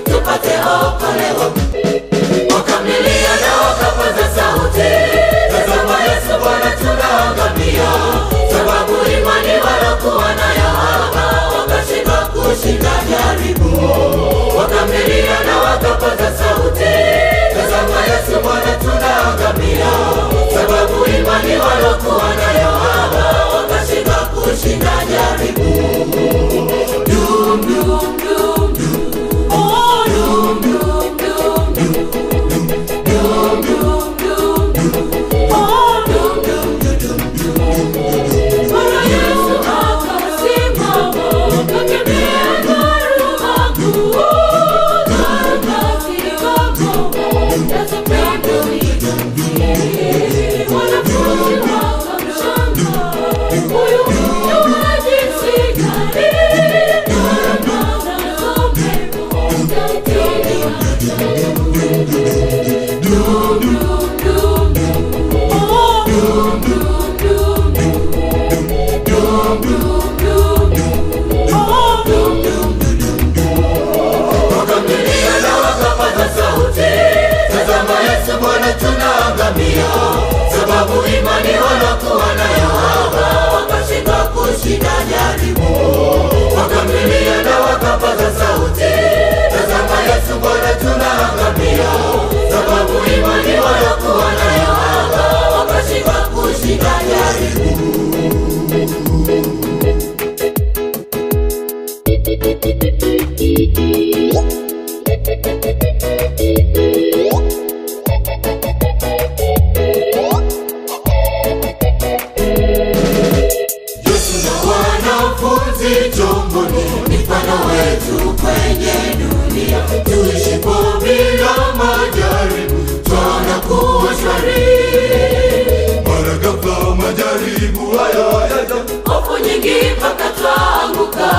Tupate okolewa. Wakamilia na wakapaza sauti, tazama Yesu Bwana tunaangamia. Sababu imani walokuwa nayo haba, wakashindwa kushinda jaribu. Wakamilia na wakapaza sauti, tazama Yesu Bwana tunaangamia. Sababu imani walokuwa nayo haba, wakashindwa kushinda jaribu. Dum dum dum dum. Sababu imani walokuwa nayo haba, wakashindwa kushinda jaribu. Wakamilia na wakapaza sauti, tazama Yesu Bwana tunaangamia. Sababu imani walokuwa nayo haba, wakashindwa kushinda jaribu. Chomboni ni mfano wetu kwenye dunia, tuishipo bila majaribu tunakuwa shwari. Mara ghafla majaribu haya yaja, hofu nyingi mpaka twaanguka.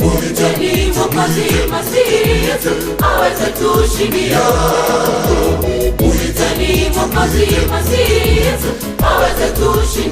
Mwiteni Mwokozi Masihi Yesu aweze tushindia. Mwiteni Mwokozi Masihi Yesu aweze tushindia.